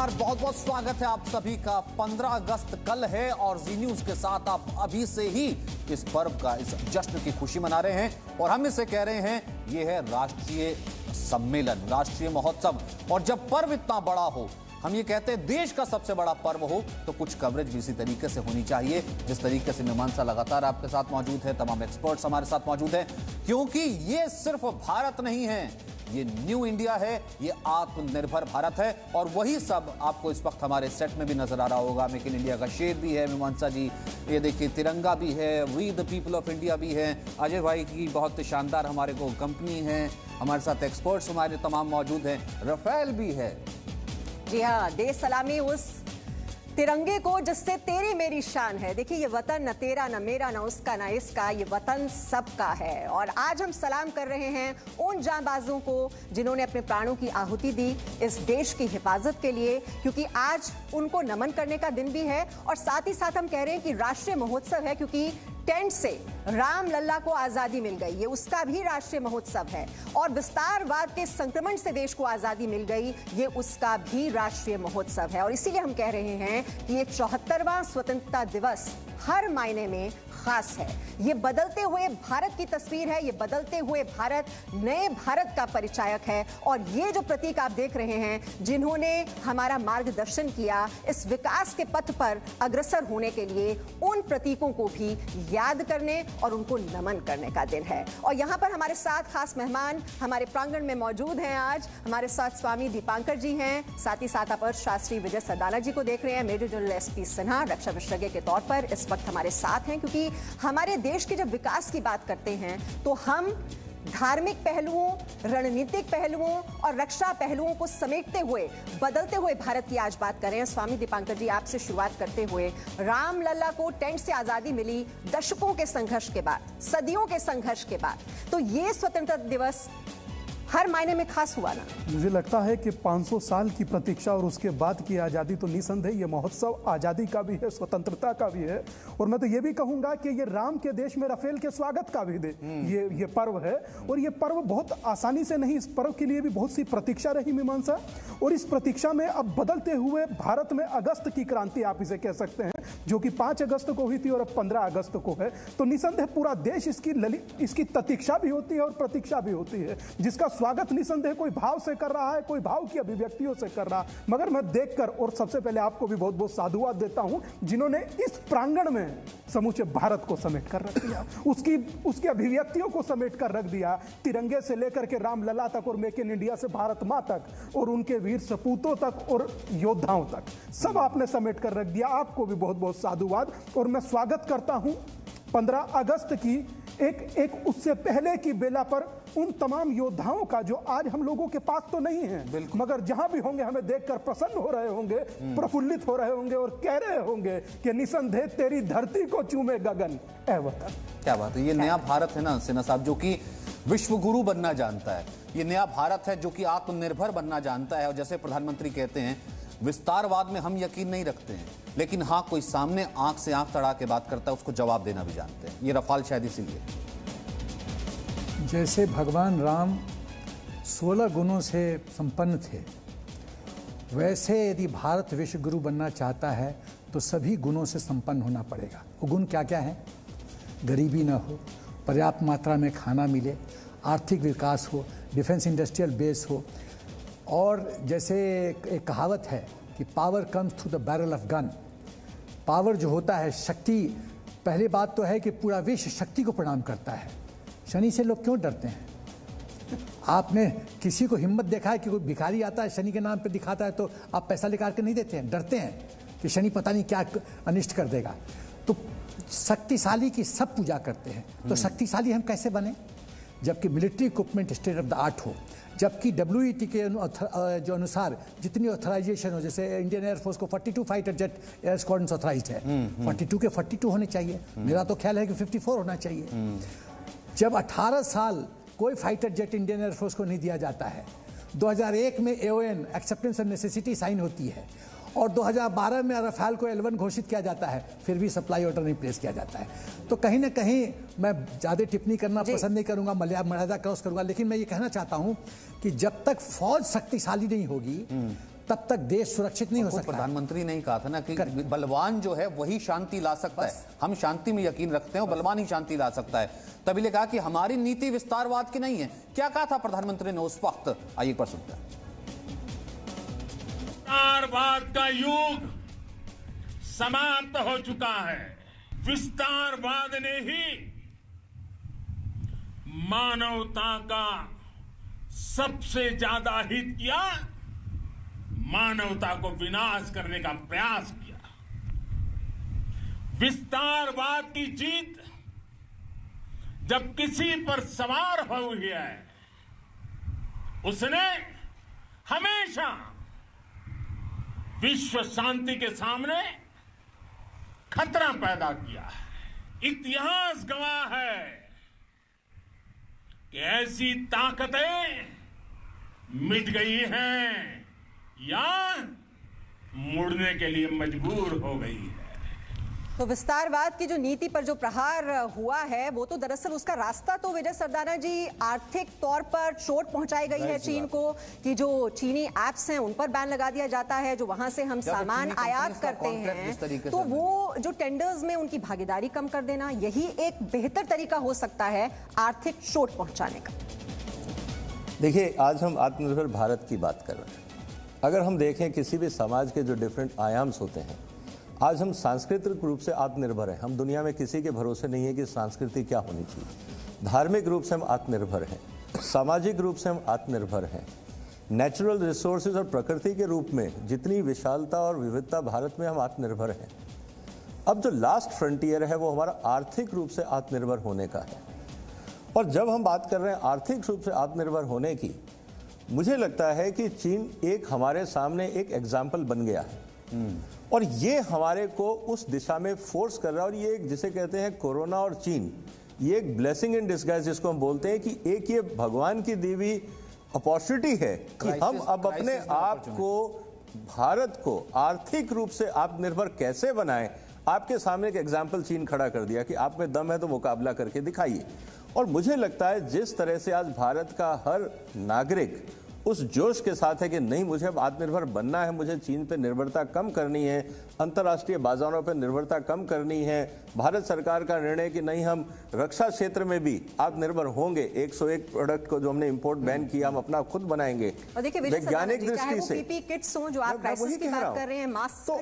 नमस्कार, बहुत बहुत स्वागत है आप सभी का। 15 अगस्त कल है और जी न्यूज के साथ आप अभी से ही इस पर्व का, इस जश्न की खुशी मना रहे हैं और हम इसे कह रहे हैं ये है राष्ट्रीय सम्मेलन, राष्ट्रीय महोत्सव। और जब पर्व इतना बड़ा हो, हम ये कहते हैं देश का सबसे बड़ा पर्व हो, तो कुछ कवरेज भी इसी तरीके से होनी चाहिए जिस तरीके से मीमांसा लगातार आपके साथ मौजूद है, तमाम एक्सपर्ट्स हमारे साथ मौजूद हैं, क्योंकि ये सिर्फ भारत नहीं है, ये न्यू इंडिया है, ये आत्मनिर्भर भारत है। और वही सब आपको इस वक्त हमारे सेट में भी नजर आ रहा होगा। मेक इन इंडिया का शेर भी है मीमांसा जी, ये देखिए तिरंगा भी है, we the people of India भी है, अजय भाई की बहुत शानदार हमारे को कंपनी है, हमारे साथ एक्सपर्ट्स हमारे तमाम मौजूद हैं, रफेल भी है। जी हाँ, दे सलामी उस तिरंगे को जिससे तेरी मेरी शान है। देखिए, ये वतन न तेरा न मेरा न उसका न इसका, ये वतन सबका है। और आज हम सलाम कर रहे हैं उन जांबाजों को जिन्होंने अपने प्राणों की आहुति दी इस देश की हिफाजत के लिए, क्योंकि आज उनको नमन करने का दिन भी है। और साथ ही साथ हम कह रहे हैं कि राष्ट्रीय महोत्सव है, क्योंकि टेंट से राम लल्ला को आजादी मिल गई, ये उसका भी राष्ट्रीय महोत्सव है। और विस्तारवाद के संक्रमण से देश को आजादी मिल गई, ये उसका भी राष्ट्रीय महोत्सव है। और इसीलिए हम कह रहे हैं कि ये 74वां स्वतंत्रता दिवस हर मायने में खास है। ये बदलते हुए भारत की तस्वीर है, ये बदलते हुए भारत, नए भारत का परिचायक है। और ये जो प्रतीक आप देख रहे हैं, जिन्होंने हमारा मार्गदर्शन किया इस विकास के पथ पर अग्रसर होने के लिए, उन प्रतीकों को भी याद करने और उनको नमन करने का दिन है। और यहाँ पर हमारे साथ खास मेहमान हमारे प्रांगण में मौजूद हैं। आज हमारे साथ स्वामी दीपांकर जी हैं, साथ ही साथ आप शास्त्री विजय सरदाना जी को देख रहे हैं, मेजर जनरल एसपी सिन्हा रक्षा विशेषज्ञ के तौर पर इस वक्त हमारे साथ हैं। क्योंकि हमारे देश के जब विकास की बात करते हैं तो हम धार्मिक पहलुओं, रणनीतिक पहलुओं और रक्षा पहलुओं को समेटते हुए बदलते हुए भारत की आज बात कर रहे हैं। स्वामी दीपांकर जी, आपसे शुरुआत करते हुए, राम लल्ला को टेंट से आजादी मिली दशकों के संघर्ष के बाद, सदियों के संघर्ष के बाद, तो ये स्वतंत्रता दिवस हर मायने में खास हुआ ना? मुझे लगता है कि 500 साल की प्रतीक्षा और उसके बाद की आज़ादी तो निसंदेह ये महोत्सव आज़ादी का भी है, स्वतंत्रता का भी है। और मैं तो ये भी कहूँगा कि ये राम के देश में रफेल के स्वागत का भी ये पर्व है। और ये पर्व बहुत आसानी से नहीं, इस पर्व के लिए भी बहुत सी प्रतीक्षा रही मीमांसा। और इस प्रतीक्षा में अब बदलते हुए भारत में अगस्त की क्रांति आप इसे कह सकते हैं, जो कि 5 अगस्त को हुई थी और अब 15 अगस्त को है। तो निसंदेह पूरा देश इसकी प्रतीक्षा भी होती है और प्रतीक्षा भी होती है, जिसका स्वागत निसंदेह कोई भाव से कर रहा है, कोई भाव की अभिव्यक्तियों से कर रहा। मगर मैं देखकर, और सबसे पहले आपको भी बहुत बहुत साधुवाद देता हूं जिन्होंने इस प्रांगण में समूचे भारत को समेट कर रख दिया, उसकी अभिव्यक्तियों को समेट कर रख दिया, तिरंगे से लेकर के राम लला तक और मेक इन इंडिया से भारत मां तक और उनके वीर सपूतों तक और योद्धाओं तक, सब आपने समेट कर रख दिया। आपको भी बहुत बहुत साधुवाद। और मैं स्वागत करता हूं 15 अगस्त की एक उससे पहले की बेला पर उन तमाम योद्धाओं का जो आज हम लोगों के पास तो नहीं है, मगर जहां भी होंगे हमें देखकर प्रसन्न हो रहे होंगे, प्रफुल्लित हो रहे होंगे और कह रहे होंगे कि निसंदेह तेरी धरती को चूमे गगन ए वतन। क्या बात है, ये नया भारत है ना सिन्हा साहब, जो कि विश्व गुरु बनना जानता है। ये नया भारत है जो कि आत्मनिर्भर बनना जानता है। और जैसे प्रधानमंत्री कहते हैं, विस्तारवाद में हम यकीन नहीं रखते हैं, लेकिन हाँ, कोई सामने आंख से आंख तड़ा के बात करता है, उसको जवाब देना भी जानते हैं। ये रफाल शायद इसीलिए। जैसे भगवान राम 16 गुणों से संपन्न थे, वैसे यदि भारत विश्व गुरु बनना चाहता है तो सभी गुणों से संपन्न होना पड़ेगा। वो गुण क्या क्या हैं? गरीबी ना हो, पर्याप्त मात्रा में खाना मिले, आर्थिक विकास हो, डिफेंस इंडस्ट्रियल बेस हो, और जैसे एक कहावत है कि power comes through the barrel of gun. Power जो होता है, शक्ति, पहली बात तो है कि पूरा विश्व शक्ति को प्रणाम करता है। शनि से लोग क्यों डरते हैं? आपने किसी को हिम्मत देखा है कि कोई भिखारी आता है शनि के नाम पे दिखाता है तो आप पैसा लेकर के नहीं देते हैं? डरते हैं कि शनि पता नहीं क्या अनिष्ट कर देगा। तो शक्तिशाली की सब पूजा करते हैं। तो शक्तिशाली हम कैसे बने? जबकि military equipment state of the art हो, जबकि WET के जो अनुसार जितनी ऑथराइजेशन हो, जैसे इंडियन एयरफोर्स को 42 fighter jet air squadron authorised है, 42 के 42 होने चाहिए। मेरा तो ख्याल है कि 54 होना चाहिए। जब 18 साल कोई फाइटर जेट इंडियन एयरफोर्स को नहीं दिया जाता है, 2001 में AON acceptance of necessity sign होती है, और 2012 में रफाल को L1 घोषित किया जाता है, फिर भी सप्लाई ऑर्डर नहीं प्लेस किया जाता है। तो कहीं ना कहीं मैं ज़्यादा टिप्पणी करना पसंद नहीं करूंगा, मर्यादा क्रॉस करूंगा, लेकिन मैं ये कहना चाहता हूं कि जब तक फौज शक्तिशाली नहीं होगी तब तक देश सुरक्षित नहीं हो सकता। प्रधानमंत्री ने ही कहा था ना कि बलवान जो है वही शांति ला सकता है। हम शांति में यकीन रखते हैं, बलवान ही शांति ला सकता है। तभी कहा कि हमारी नीति विस्तारवाद की नहीं है। क्या कहा था प्रधानमंत्री ने उस वक्त, आइए पर सुनते हैं। विस्तारवाद का युग समाप्त हो चुका है। विस्तारवाद ने ही मानवता का सबसे ज्यादा हित किया, मानवता को विनाश करने का प्रयास किया। विस्तारवाद की जीत जब किसी पर सवार हुई है, उसने हमेशा विश्व शांति के सामने खतरा पैदा किया है। इतिहास गवाह है कि ऐसी ताकतें मिट गई हैं या मुड़ने के लिए मजबूर हो गई है। तो विस्तारवाद की जो नीति पर जो प्रहार हुआ है, वो तो दरअसल उसका रास्ता तो विजय सरदाना जी आर्थिक तौर पर चोट पहुंचाई गई है चीन को, कि जो चीनी एप्स हैं उन पर बैन लगा दिया जाता है, जो वहां से हम सामान आयात करते हैं, तो वो जो टेंडर्स में उनकी भागीदारी कम कर देना, यही एक बेहतर तरीका हो सकता है आर्थिक चोट पहुंचाने का। देखिए, आज हम आत्मनिर्भर भारत की बात कर रहे हैं। अगर हम देखें किसी भी समाज के जो डिफरेंट आयाम्स होते हैं, आज हम सांस्कृतिक रूप से आत्मनिर्भर हैं। हम दुनिया में किसी के भरोसे नहीं है कि संस्कृति क्या होनी चाहिए। धार्मिक रूप से हम आत्मनिर्भर हैं, सामाजिक रूप से हम आत्मनिर्भर हैं, नेचुरल रिसोर्सेज और प्रकृति के रूप में जितनी विशालता और विविधता भारत में, हम आत्मनिर्भर हैं। अब जो लास्ट फ्रंटियर है वो हमारा आर्थिक रूप से आत्मनिर्भर होने का है। और जब हम बात कर रहे हैं आर्थिक रूप से आत्मनिर्भर होने की, मुझे लगता है कि चीन एक हमारे सामने एक एग्जाम्पल बन गया है और ये हमारे को उस दिशा में फोर्स कर रहा है। और ये एक जिसे कहते हैं कोरोना और चीन, ये एक ब्लेसिंग इन डिस्गाइज जिसको हम बोलते हैं, कि एक ये भगवान की दी हुई अपॉर्चुनिटी है कि हम अब अपने आप को, भारत को आर्थिक रूप से आत्मनिर्भर कैसे बनाएं। आपके सामने एक एग्जाम्पल चीन खड़ा कर दिया कि आप में दम है तो मुकाबला करके दिखाइए। और मुझे लगता है जिस तरह से आज भारत का हर नागरिक उस जोश के साथ है कि नहीं, मुझे अब आत्मनिर्भर बनना है, मुझे चीन पे निर्भरता कम करनी है, अंतर्राष्ट्रीय बाजारों पे निर्भरता कम करनी है। भारत सरकार का निर्णय कि नहीं, हम रक्षा क्षेत्र में भी आत्मनिर्भर होंगे। 101 प्रोडक्ट को जो हमने इंपोर्ट बैन किया, हम अपना खुद बनाएंगे। वैज्ञानिक दृष्टि से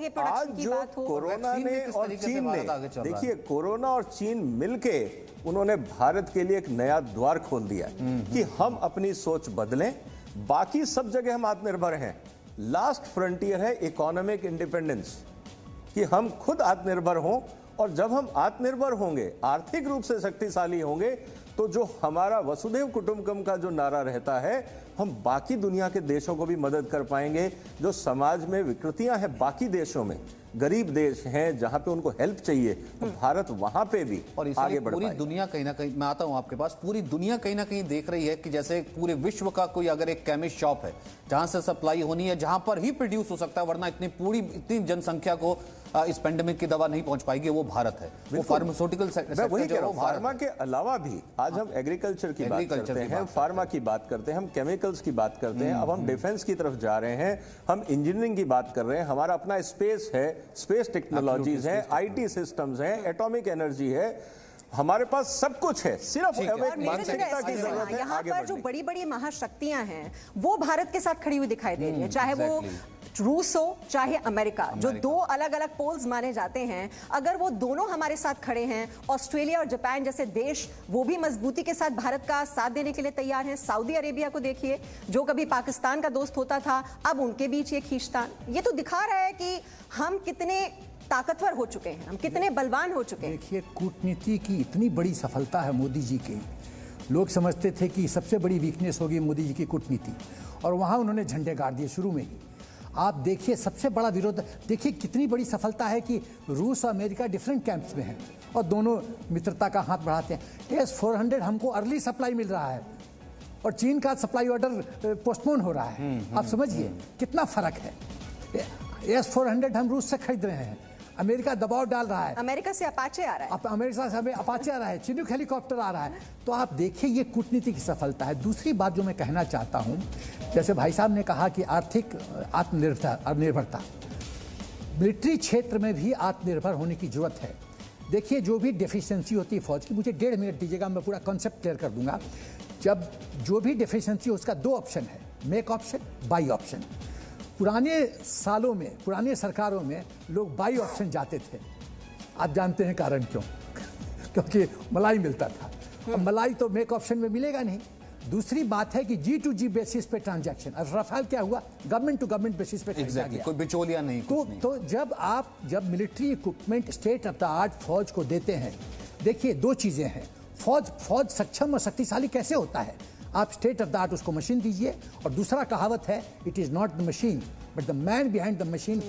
तो आज जो कोरोना ने और चीन ने, देखिए कोरोना और चीन मिलके उन्होंने भारत के लिए एक नया द्वार खोल दिया कि हम अपनी सोच बदलें। बाकी सब जगह हम आत्मनिर्भर हैं। लास्ट फ्रंटियर है इकोनॉमिक इंडिपेंडेंस, कि हम खुद आत्मनिर्भर हों। और जब हम आत्मनिर्भर होंगे, आर्थिक रूप से शक्तिशाली होंगे, तो जो हमारा वसुधैव कुटुंबकम का जो नारा रहता है, हम बाकी दुनिया के देशों को भी मदद कर पाएंगे। जो समाज में विकृतियां हैं बाकी देशों में, गरीब देश हैं जहां पे उनको हेल्प चाहिए, तो भारत वहां पे भी आगे बढ़ पूरी दुनिया कहीं ना कहीं, मैं आता हूं आपके पास, पूरी दुनिया कहीं ना कहीं देख रही है कि जैसे पूरे विश्व का कोई अगर एक केमिस्ट शॉप है जहां से सप्लाई होनी है, जहां पर ही प्रोड्यूस हो सकता है, वरना इतनी जनसंख्या को इस पेंडेमिक की दवा नहीं पहुंच पाएगी, वो भारत है। वो फार्मास्यूटिकल सेक्टर, वही कह रहा हूं, फार्मा के अलावा भी आज हम एग्रीकल्चर की बात करते हैं, फार्मा की बात करते हैं, हम केमिकल्स की बात करते हैं, अब हम डिफेंस की तरफ जा रहे हैं, हम इंजीनियरिंग की बात कर रहे हैं, हमारा अपना स्पेस है, स्पेस टेक्नोलॉजीज है, आईटी सिस्टम्स हैं, एटॉमिक एनर्जी है, हमारे पास सब कुछ है। सिर्फ मानसिकता की जरूरत है। यहाँ पर जो बड़ी बड़ी महाशक्तियां हैं वो भारत के साथ खड़ी हुई दिखाई दे रही है, चाहे वो रूस हो चाहे अमेरिका, जो दो अलग अलग पोल्स माने जाते हैं। अगर वो दोनों हमारे साथ खड़े हैं, ऑस्ट्रेलिया और जापान जैसे देश, वो भी मजबूती के साथ भारत का साथ देने के लिए तैयार हैं। सऊदी अरेबिया को देखिए, जो कभी पाकिस्तान का दोस्त होता था, अब उनके बीच ये खींचतान, ये तो दिखा रहा है कि हम कितने ताकतवर हो चुके हैं, हम कितने बलवान हो चुके हैं। देखिए, कूटनीति की इतनी बड़ी सफलता है मोदी जी की। लोग समझते थे कि सबसे बड़ी वीकनेस होगी मोदी जी की कूटनीति, और वहां उन्होंने झंडे गाड़ दिए शुरू में ही। आप देखिए, सबसे बड़ा विरोध, देखिए कितनी बड़ी सफलता है कि रूस और अमेरिका डिफरेंट कैंप्स में हैं और दोनों मित्रता का हाथ बढ़ाते हैं। S-400 हमको अर्ली सप्लाई मिल रहा है और चीन का सप्लाई ऑर्डर पोस्टपोन हो रहा है। आप समझिए कितना फर्क है। S-400 हम रूस से खरीद रहे हैं, अमेरिका दबाव डाल रहा है, अमेरिका से अपाचे आ रहा है, अमेरिका से हमें अपाचे आ रहा है, चिनूक हेलीकॉप्टर आ रहा है। तो आप देखिए ये कूटनीति की सफलता है। दूसरी बात जो मैं कहना चाहता हूं, जैसे भाई साहब ने कहा कि आर्थिक आत्मनिर्भरता, मिलिट्री क्षेत्र में भी आत्मनिर्भर होने की जरूरत है। देखिए जो भी डेफिशिएंसी होती है फौज की, मुझे 1.5 मिनट दीजिएगा, मैं पूरा कॉन्सेप्ट क्लियर कर दूंगा। जब जो भी डेफिशिएंसी उसका 2 ऑप्शन है, मेक ऑप्शन, बाई ऑप्शन। पुराने सालों में, पुराने सरकारों में लोग बाई ऑप्शन जाते थे। आप जानते हैं कारण क्यों? क्योंकि मलाई मिलता था। अब मलाई तो मेक ऑप्शन में मिलेगा नहीं। दूसरी बात है कि G2G बेसिस पे ट्रांजैक्शन, और रफाल क्या हुआ, गवर्नमेंट टू गवर्नमेंट बेसिस पे खरीदा गया। कोई बिचौलिया नहीं, तो जब military equipment state of the art फौज को देते हैं, देखिए 2 चीजें हैं। फौज सक्षम और शक्तिशाली कैसे होता है? आप स्टेट ऑफ द आर्ट उसको मशीन दीजिए, और दूसरा कहावत है, it is not the machine but the man behind the machine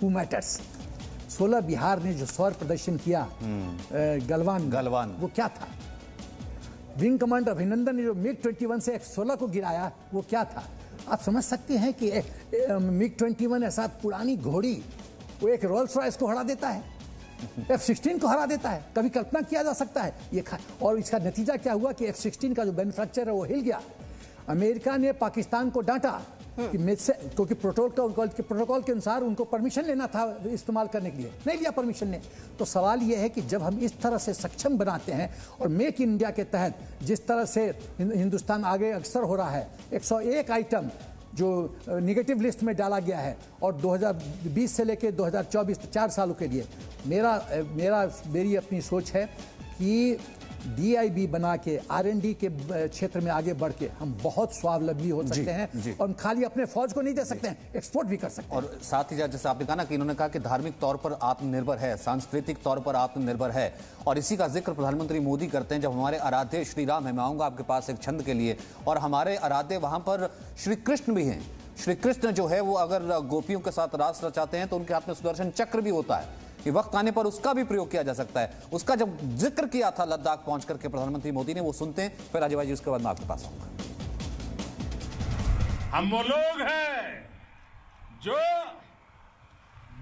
who matters. 16 Bihar ने जो सौर प्रदर्शन किया गलवान, वो क्या था? विंग कमांडर अभिनंदन ने जो MiG-21 से F-16 को गिराया, वो क्या था? आप समझ सकते हैं कि MiG-21 ऐसा पुरानी घोड़ी, वो एक रोल्स रॉयस को हरा देता है, F-16 को हरा देता है। कभी कल्पना किया जा सकता है ये? और इसका नतीजा क्या हुआ कि F-16 का जो मैन्युफैक्चर है वो हिल गया। अमेरिका ने पाकिस्तान को डांटा क्योंकि प्रोटोकॉल के अनुसार उनको परमिशन लेना था इस्तेमाल करने के लिए, नहीं लिया परमिशन ने। तो सवाल ये है कि जब हम इस तरह से सक्षम बनाते हैं, और मेक इन इंडिया के तहत जिस तरह से हिंदुस्तान आगे अग्रसर हो रहा है, 101 आइटम जो निगेटिव लिस्ट में डाला गया है, और 2020 से लेकर 2024 4 सालों के लिए मेरी अपनी सोच है कि DIB बना के R&D के क्षेत्र में आगे बढ़ के हम बहुत स्वावलंबी हो सकते हैं, और हम खाली अपने फौज को नहीं दे सकते हैं, एक्सपोर्ट भी कर सकते हैं। और साथ ही जैसे आपने कहा ना कि इन्होंने कहा कि धार्मिक तौर पर आत्मनिर्भर है, सांस्कृतिक तौर पर आत्मनिर्भर है, और इसी का जिक्र प्रधानमंत्री मोदी करते हैं जब हमारे आराध्य श्री राम है। मैं आऊंगा आपके पास एक छंद के लिए, और हमारे आराध्य वहां पर श्री कृष्ण भी हैं। श्री कृष्ण जो है वो अगर गोपियों के साथ रास रचाते हैं तो उनके हाथ में सुदर्शन चक्र भी होता है कि वक्त आने पर उसका भी प्रयोग किया जा सकता है। उसका जब जिक्र किया था लद्दाख पहुंच करके प्रधानमंत्री मोदी ने, वो सुनते हैं, फिर राजीव जी उसके बाद मैं आपके पास आऊंगा। हम वो लोग हैं जो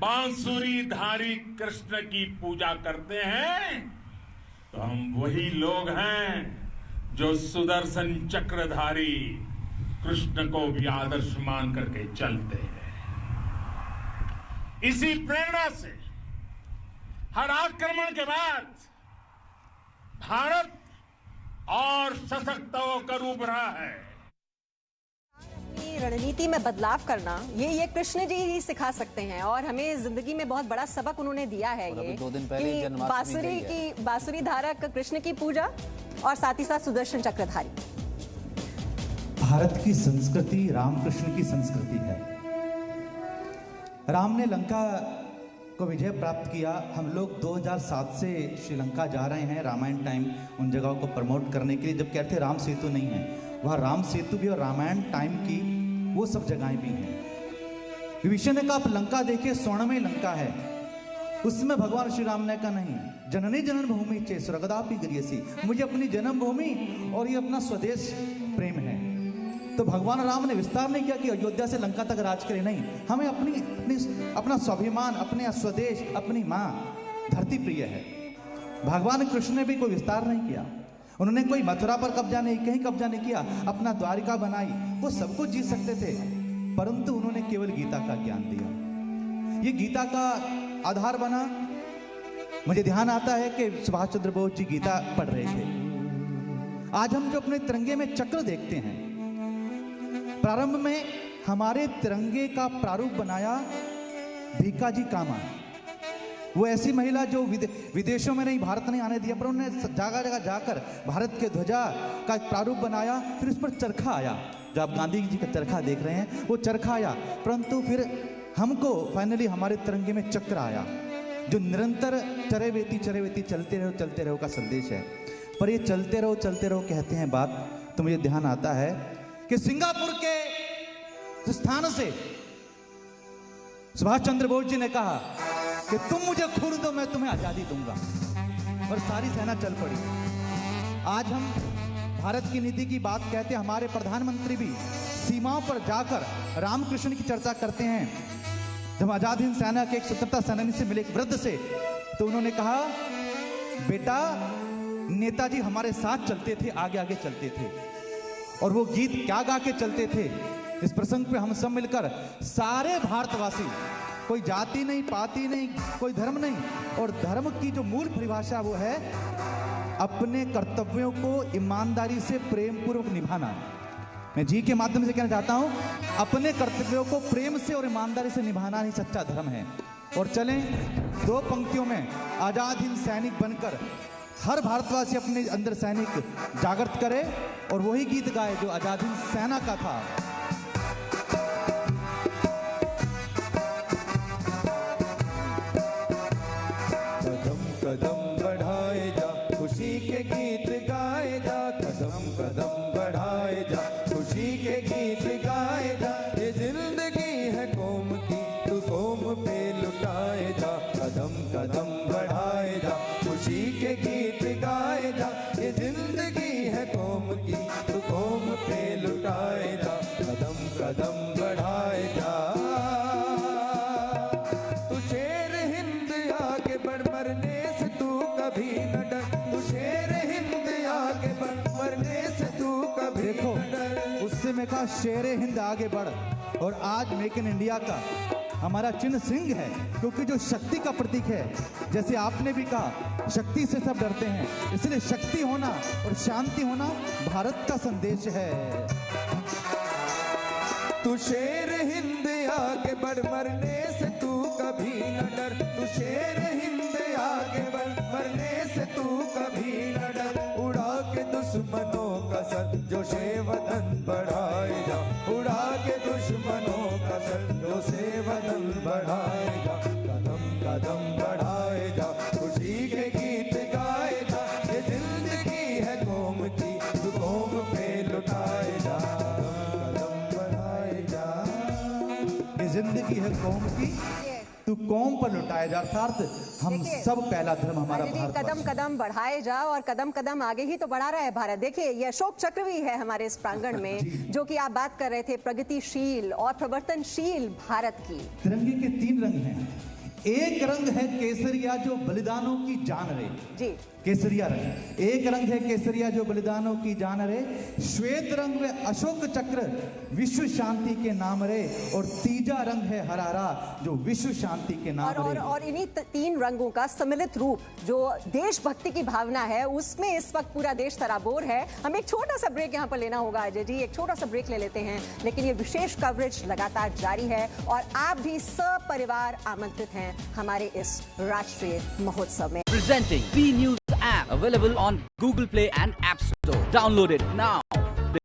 बांसुरीधारी कृष्ण की पूजा करते हैं, तो हम वही लोग हैं जो सुदर्शन चक्रधारी कृष्ण को भी आदर्श मान करके चलते हैं। इसी प्रेरणा से हर आक्रमण के बाद भारत और सशक्त होकर उभरा है। अपनी रणनीति में बदलाव करना ये कृष्ण जी ही सिखा सकते हैं, और हमें जिंदगी में बहुत बड़ा सबक उन्होंने दिया है। ये 2 दिन पहले कि बांसुरी धारक कृष्ण की पूजा, और साथ ही साथ सुदर्शन चक्रधारी। भारत की संस्कृति रामकृष्ण की संस्कृति है। राम ने लंका को विजय प्राप्त किया। हम लोग 2007 से श्रीलंका जा रहे हैं रामायण टाइम उन जगहों को प्रमोट करने के लिए। जब कहते हैं राम सेतु नहीं है, वहाँ राम सेतु भी और रामायण टाइम की वो सब जगहें भी हैं। विभीषण ने कहा आप लंका देखिए, स्वर्णमय लंका है। उसमें भगवान श्री राम ने कहा नहीं, जननी जन्मभूमि चे स्वर्गदापि गरीयसी, मुझे अपनी जन्मभूमि और ये अपना स्वदेश प्रेम है। तो भगवान राम ने विस्तार नहीं किया कि अयोध्या से लंका तक राज करे, नहीं, हमें अपना स्वाभिमान, अपने स्वदेश, अपनी माँ धरती प्रिय है। भगवान कृष्ण ने भी कोई विस्तार नहीं किया, उन्होंने कोई मथुरा पर कब्जा नहीं, कहीं कब्जा नहीं किया, अपना द्वारिका बनाई। वो सब कुछ जीत सकते थे, परंतु उन्होंने केवल गीता का ज्ञान दिया। ये गीता का आधार बना। मुझे ध्यान आता है कि सुभाष चंद्र बोस जी गीता पढ़ रहे थे। आज हम जो अपने तिरंगे में चक्र देखते हैं, प्रारंभ में हमारे तिरंगे का प्रारूप बनाया भीकाजी कामा। वो ऐसी महिला जो विदेशों में नहीं, भारत नहीं आने दिया, पर उन्होंने जगह जगह जाकर भारत के ध्वजा का प्रारूप बनाया। फिर उस पर चरखा आया, जो आप गांधी जी का चरखा देख रहे हैं, वो चरखा आया। परंतु फिर हमको फाइनली हमारे तिरंगे में चक्र आया, जो निरंतर चरेवेती चलते रहो का संदेश है। पर ये चलते रहो कहते हैं बात, तो मुझे ध्यान आता है कि सिंगापुर के स्थान से सुभाष चंद्र बोस जी ने कहा कि तुम मुझे खून दो, मैं तुम्हें आजादी दूंगा, और सारी सेना चल पड़ी। आज हम भारत की नीति की बात कहते हैं, हमारे प्रधानमंत्री भी सीमाओं पर जाकर रामकृष्ण की चर्चा करते हैं। जब आजाद हिंद सेना के एक स्वतंत्रता सेनानी से मिले, एक वृद्ध से, तो उन्होंने कहा, बेटा नेताजी हमारे साथ चलते थे, आगे आगे चलते थे, और वो गीत क्या गा के चलते थे। इस प्रसंग पे हम सब मिलकर सारे भारतवासी, कोई जाति नहीं, पाति नहीं, कोई धर्म नहीं, और धर्म की जो मूल परिभाषा वो है अपने कर्तव्यों को ईमानदारी से प्रेम पूर्वक निभाना। मैं जी के माध्यम से कहना चाहता हूं, अपने कर्तव्यों को प्रेम से और ईमानदारी से निभाना ही सच्चा धर्म है। और चलें 2 पंक्तियों में आजाद हिंद सैनिक बनकर हर भारतवासी अपने अंदर सैनिक जागृत करे और वही गीत गाए जो आजाद हिंद सेना का था। कदम कदम बढ़ाए जा, खुशी के गीत गाए जा, कदम कदम बढ़ाए जा, खुशी के गीत गाए जा, ये जिंदगी है कौम की, तू कौम पे लुटाए जा, कदम कदम बढ़ाए जा, खुशी के गीत गाए जा, ये जिंदगी है कौम की, तू कौम पे लुटाए जा, कदम कदम बढ़ाए जा। तू शेर हिंद आगे बढ़, मरने से तू कभी न डर, तू शेर हिंद आगे बढ़, मरने से तू कभी न डर। उससे मैं कहा शेर हिंद आगे बढ़, और आज मेक इन इंडिया का हमारा चिन्ह सिंह है, क्योंकि जो शक्ति का प्रतीक है, जैसे आपने भी कहा शक्ति से सब डरते हैं, इसलिए शक्ति होना और शांति होना भारत का संदेश है। तू शेर हिंद आगे बढ़, मरने से तू कभी न डर, तू शेर हिंद आगे बढ़, मरने से तू कभी न डर, उड़ा के दुश्मनों का सर, जोशे वतन बढ़ाए जा, उड़ा के दुश्मनों का सर, जोशे वतन बढ़ाए जा, कदम कदम बढ़ाए जा, खुशी के गीत गाए जा, ये जिंदगी है कौम की, तू कौम पे लुटाए जा, कदम बढ़ाए जा। ये जिंदगी है कौम की, तू कौम पर लुटाए जा, अर्थात हम सब पहला धर्म हमारा भारत। कदम कदम बढ़ाए जा, और कदम कदम आगे ही तो बढ़ा रहा है भारत। देखिए ये अशोक चक्र भी है हमारे इस प्रांगण में, जो कि आप बात कर रहे थे प्रगतिशील और प्रवर्तनशील भारत की। तिरंगे के 3 रंग हैं। एक रंग है केसरिया जो बलिदानों की जान रहे जी, केसरिया रंग। एक रंग है केसरिया जो बलिदानों की जान रहे, श्वेत रंग में अशोक चक्र विश्व शांति के नाम रहे, और तीजा रंग है हरारा जो विश्व शांति के नाम रहे। और इन्हीं 3 रंगों का सम्मिलित रूप जो देशभक्ति की भावना है, उसमें इस वक्त पूरा देश सराबोर है। हम एक छोटा सा ब्रेक यहाँ पर लेना होगा अजय जी, एक छोटा सा ब्रेक ले लेते हैं, लेकिन ये विशेष कवरेज लगातार जारी है और आप भी सपरिवार आमंत्रित हैं हमारे इस राष्ट्रीय महोत्सव में। Presenting B News app available on Google Play and App Store. Download it now.